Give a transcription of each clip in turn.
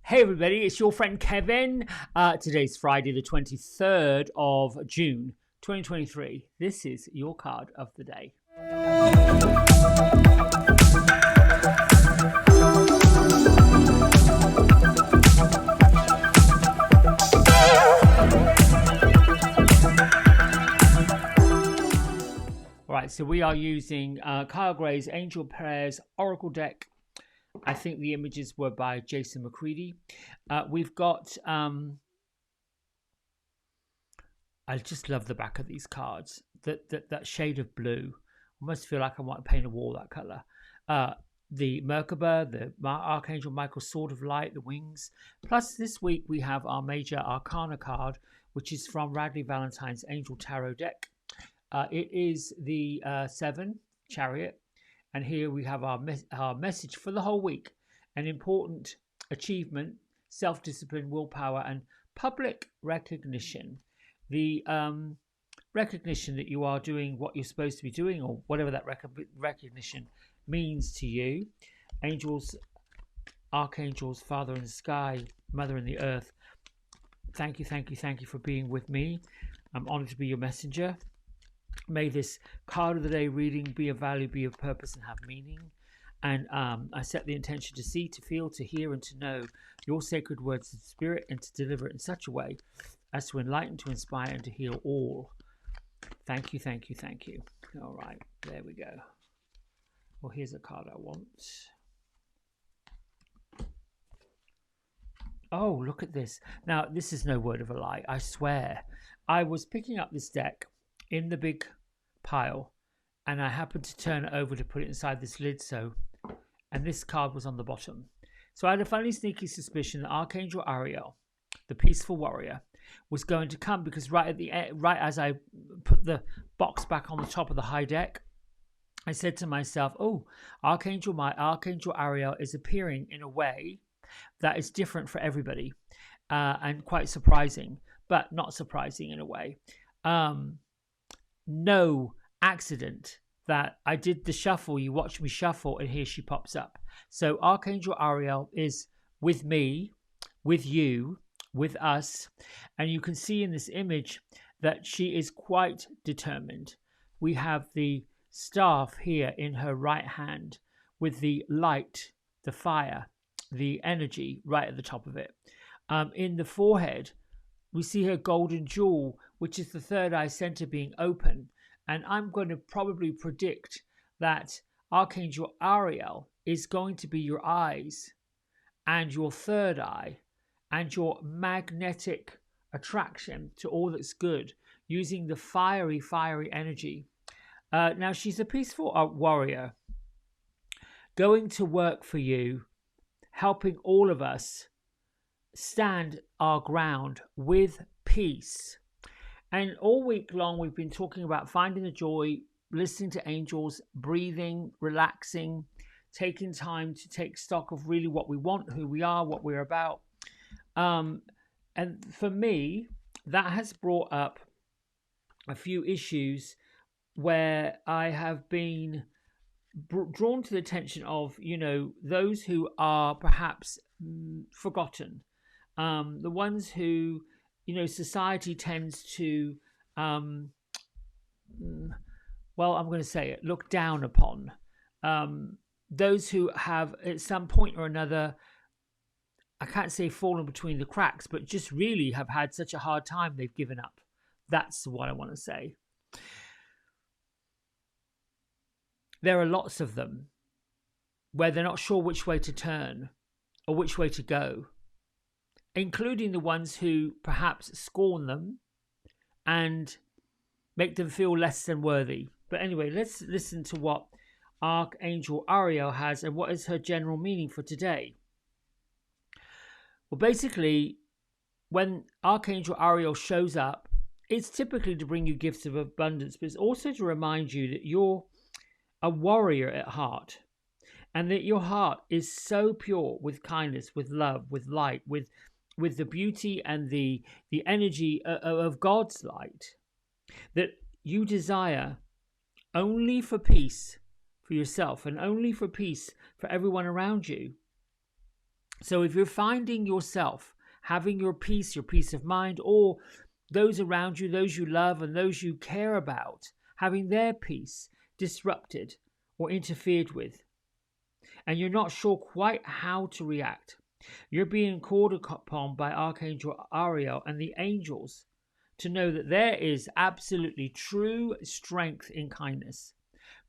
Hey everybody, it's your friend Kevin. Today's Friday the 23rd of June 2023. This is your card of the day. Alright, so we are using Kyle Gray's Angel Prayers Oracle deck. I think the images were by Jason McCready. We've got, I just love the back of these cards. That shade of blue. I almost feel like I want to paint a wall that color. The Merkaba, the Archangel Michael's Sword of Light, the wings. Plus this week we have our major Arcana card, which is from Radley Valentine's Angel Tarot deck. It is the 7, Chariot. And here we have our message for the whole week. An important achievement, self-discipline, willpower, and public recognition. The recognition that you are doing what you're supposed to be doing, or whatever that recognition means to you. Angels, archangels, Father in the sky, Mother in the earth. Thank you, thank you, thank you for being with me. I'm honored to be your messenger. May this card of the day reading be of value, be of purpose, and have meaning. And I set the intention to see, to feel, to hear, and to know your sacred words of spirit, and to deliver it in such a way as to enlighten, to inspire, and to heal all. Thank you, thank you, thank you. All right, there we go. Well, here's a card I want. Oh, look at this. Now, this is no word of a lie, I swear. I was picking up this deck in the big pile, and I happened to turn it over to put it inside this lid, and this card was on the bottom. So I had a funny sneaky suspicion that Archangel Ariel, the peaceful warrior, was going to come, because right as I put the box back on the top of the high deck, I said to myself, oh, Archangel Ariel is appearing in a way that is different for everybody, and quite surprising, but not surprising in a way. No accident that I did the shuffle. You watch me shuffle, and here she pops up. So Archangel Ariel is with me, with you, with us, and you can see in this image that she is quite determined. We have the staff here in her right hand with the light, the fire, the energy right at the top of it. In the forehead, we see her golden jewel, which is the third eye center being open. And I'm going to probably predict that Archangel Ariel is going to be your eyes and your third eye and your magnetic attraction to all that's good, using the fiery energy. Now, she's a peaceful warrior, going to work for you, helping all of us stand our ground with peace. And all week long we've been talking about finding the joy, listening to angels, breathing, relaxing, taking time to take stock of really what we want, who we are, what we're about. And for me, that has brought up a few issues where I have been drawn to the attention of, those who are perhaps forgotten. The ones who, society tends to, I'm going to say it, look down upon. Those who have at some point or another, I can't say fallen between the cracks, but just really have had such a hard time they've given up. That's what I want to say. There are lots of them where they're not sure which way to turn or which way to go, including the ones who perhaps scorn them and make them feel less than worthy. But anyway, let's listen to what Archangel Ariel has and what is her general meaning for today. Well, basically, when Archangel Ariel shows up, it's typically to bring you gifts of abundance, but it's also to remind you that you're a warrior at heart, and that your heart is so pure with kindness, with love, with light, with the beauty and the energy of God's light, that you desire only for peace for yourself and only for peace for everyone around you. So if you're finding yourself having your peace of mind, or those around you, those you love and those you care about, having their peace disrupted or interfered with, and you're not sure quite how to react, you're being called upon by Archangel Ariel and the angels to know that there is absolutely true strength in kindness,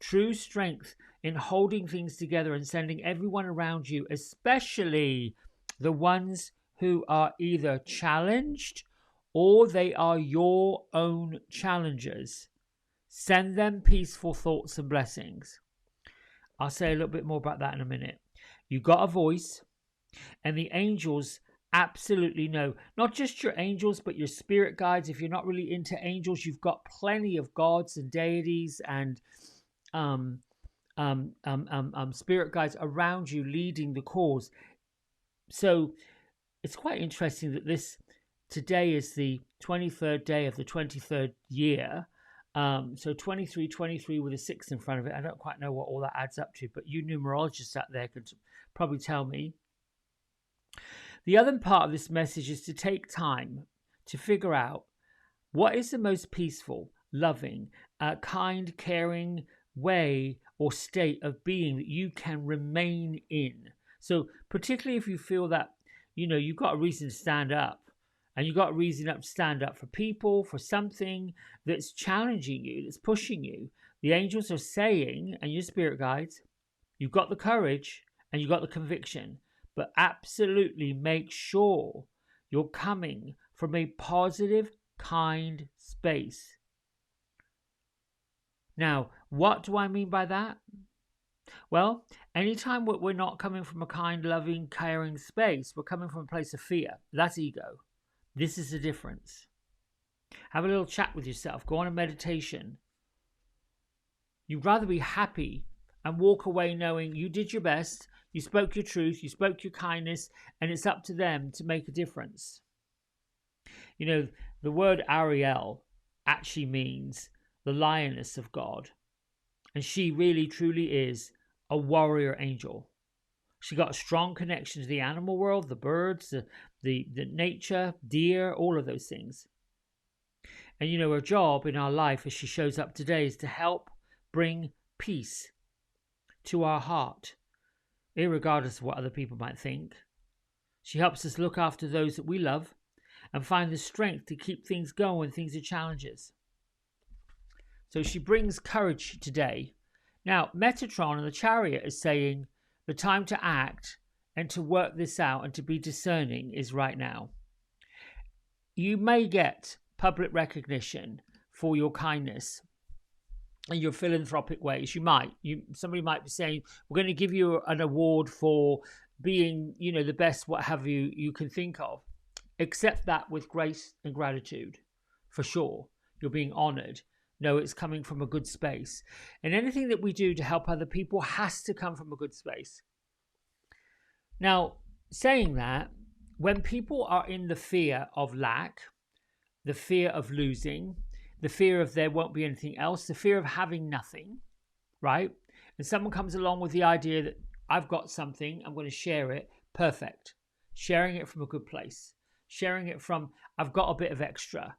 true strength in holding things together and sending everyone around you, especially the ones who are either challenged or they are your own challengers. Send them peaceful thoughts and blessings. I'll say a little bit more about that in a minute. You got a voice, and the angels absolutely know. Not just your angels, but your spirit guides. If you're not really into angels, you've got plenty of gods and deities and spirit guides around you leading the cause. So it's quite interesting that today is the 23rd day of the 23rd year. So 23 with a 6 in front of it. I don't quite know what all that adds up to, but you numerologists out there could probably tell me. The other part of this message is to take time to figure out what is the most peaceful, loving, kind, caring way or state of being that you can remain in. So particularly if you feel that, you've got a reason to stand up, and you've got a reason to stand up for people, for something that's challenging you, that's pushing you. The angels are saying, and your spirit guides, you've got the courage and you've got the conviction, but absolutely make sure you're coming from a positive, kind space. Now, what do I mean by that? Well, anytime we're not coming from a kind, loving, caring space, we're coming from a place of fear. That's ego. This is the difference. Have a little chat with yourself. Go on a meditation. You'd rather be happy and walk away knowing you did your best, you spoke your truth, you spoke your kindness, and it's up to them to make a difference. The word Ariel actually means the lioness of God. And she really, truly is a warrior angel. She got a strong connection to the animal world, the birds, the nature, deer, all of those things. And her job in our life as she shows up today is to help bring peace to our heart, irregardless of what other people might think. She helps us look after those that we love and find the strength to keep things going when things are challenges. So she brings courage today. Now, Metatron and the Chariot is saying the time to act and to work this out and to be discerning is right now. You may get public recognition for your kindness and your philanthropic ways. Somebody might be saying, we're going to give you an award for being, the best, what have you can think of. Accept that with grace and gratitude, for sure. You're being honored. No, it's coming from a good space. And anything that we do to help other people has to come from a good space. Now, saying that, when people are in the fear of lack, the fear of losing, the fear of there won't be anything else, the fear of having nothing, right? And someone comes along with the idea that I've got something, I'm going to share it, perfect. Sharing it from a good place. Sharing it from, I've got a bit of extra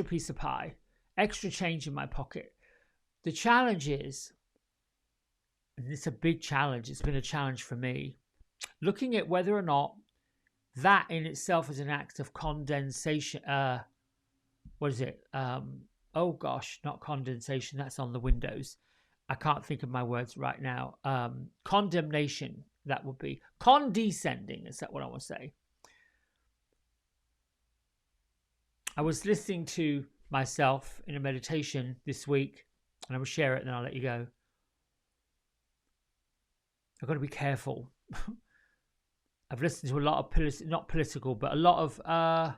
piece of pie, extra change in my pocket. The challenge is, and it's a big challenge, it's been a challenge for me, looking at whether or not that in itself is an act of condensation. Oh gosh, not condensation, that's on the windows. I can't think of my words right now. Condemnation, that would be. Condescending, is that what I want to say? I was listening to myself in a meditation this week, and I will share it and then I'll let you go. I've got to be careful. I've listened to a lot of not political, but a lot of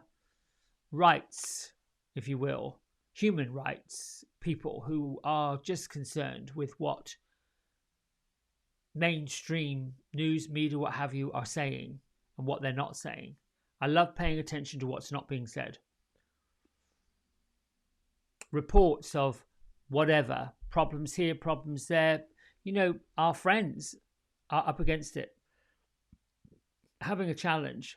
rights, if you will, human rights people who are just concerned with what mainstream news, media, what have you, are saying and what they're not saying. I love paying attention to what's not being said. Reports of whatever, problems here, problems there, our friends are up against it. having a challenge,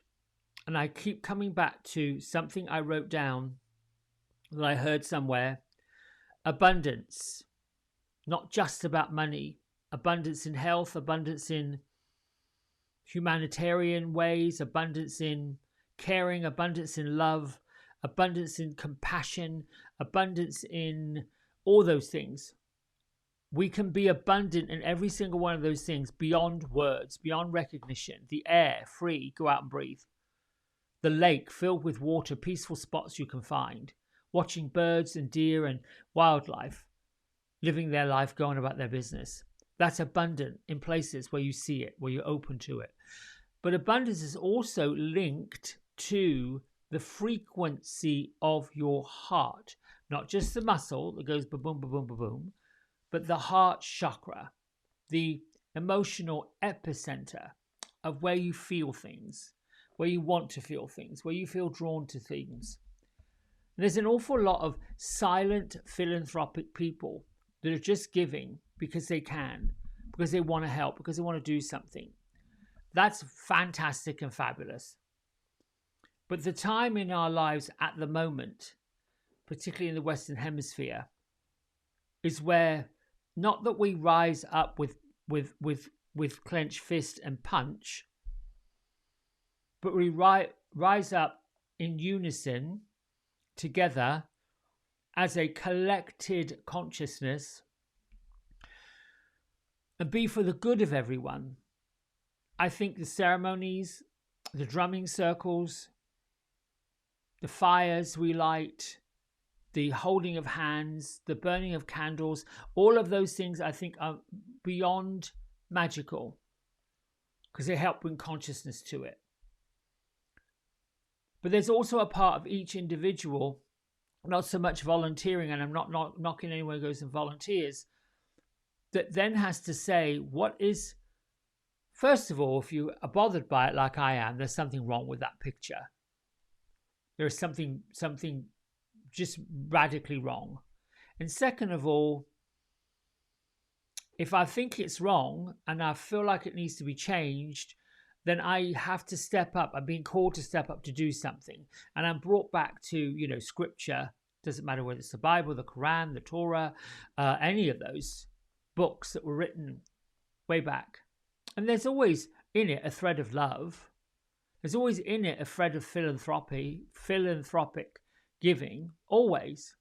and I keep coming back to something I wrote down that I heard somewhere. Abundance, not just about money. Abundance in health, abundance in humanitarian ways, abundance in caring, abundance in love, abundance in compassion, abundance in all those things. We can be abundant in every single one of those things beyond words, beyond recognition. The air, free, go out and breathe. The lake, filled with water, peaceful spots you can find. Watching birds and deer and wildlife living their life, going about their business. That's abundant in places where you see it, where you're open to it. But abundance is also linked to the frequency of your heart, not just the muscle that goes ba-boom, ba-boom, ba-boom, but the heart chakra, the emotional epicenter of where you feel things, where you want to feel things, where you feel drawn to things. And there's an awful lot of silent philanthropic people that are just giving because they can, because they want to help, because they want to do something. That's fantastic and fabulous. But the time in our lives at the moment, particularly in the Western Hemisphere, is where not that we rise up with clenched fist and punch, but we rise up in unison together as a collected consciousness and be for the good of everyone. I think the ceremonies, the drumming circles, the fires we light, the holding of hands, the burning of candles, all of those things I think are beyond magical because they help bring consciousness to it. But there's also a part of each individual, not so much volunteering, and I'm not knocking anyone who goes and volunteers, that then has to say, what is, first of all, if you are bothered by it like I am, there's something wrong with that picture. There is something just radically wrong. And second of all, if I think it's wrong and I feel like it needs to be changed, then I have to step up. I'm being called to step up to do something. And I'm brought back to, scripture. Doesn't matter whether it's the Bible, the Quran, the Torah, any of those books that were written way back. And there's always in it a thread of love. There's always in it a thread of philanthropic giving, always.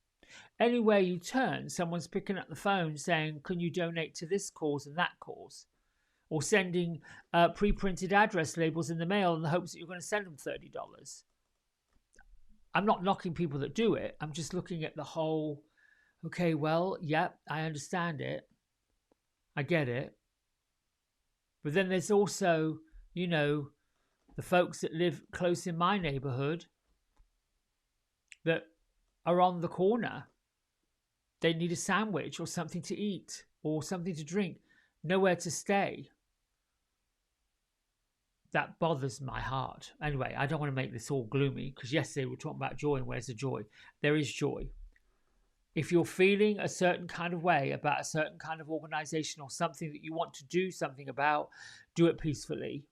Anywhere you turn, someone's picking up the phone saying, can you donate to this cause and that cause? Or sending pre-printed address labels in the mail in the hopes that you're going to send them $30. I'm not knocking people that do it. I'm just looking at the whole, okay, well, yeah, I understand it. I get it. But then there's also, the folks that live close in my neighborhood that are on the corner. They need a sandwich or something to eat or something to drink, nowhere to stay. That bothers my heart. Anyway, I don't want to make this all gloomy because yesterday we were talking about joy and where's the joy? There is joy. If you're feeling a certain kind of way about a certain kind of organization or something that you want to do something about, do it peacefully.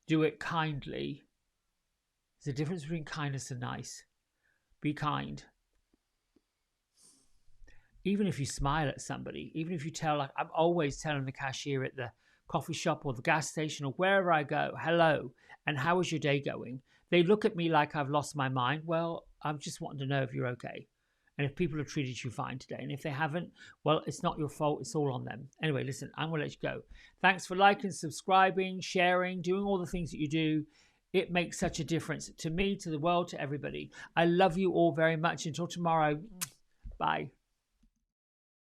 Do it kindly. There's a difference between kindness and nice. Be kind. Even if you smile at somebody, even if you tell, like I'm always telling the cashier at the coffee shop or the gas station or wherever I go, hello, and how is your day going? They look at me like I've lost my mind. Well, I'm just wanting to know if you're okay. And if people have treated you fine today. And if they haven't, well, it's not your fault. It's all on them. Anyway, listen, I'm going to let you go. Thanks for liking, subscribing, sharing, doing all the things that you do. It makes such a difference to me, to the world, to everybody. I love you all very much. Until tomorrow, bye.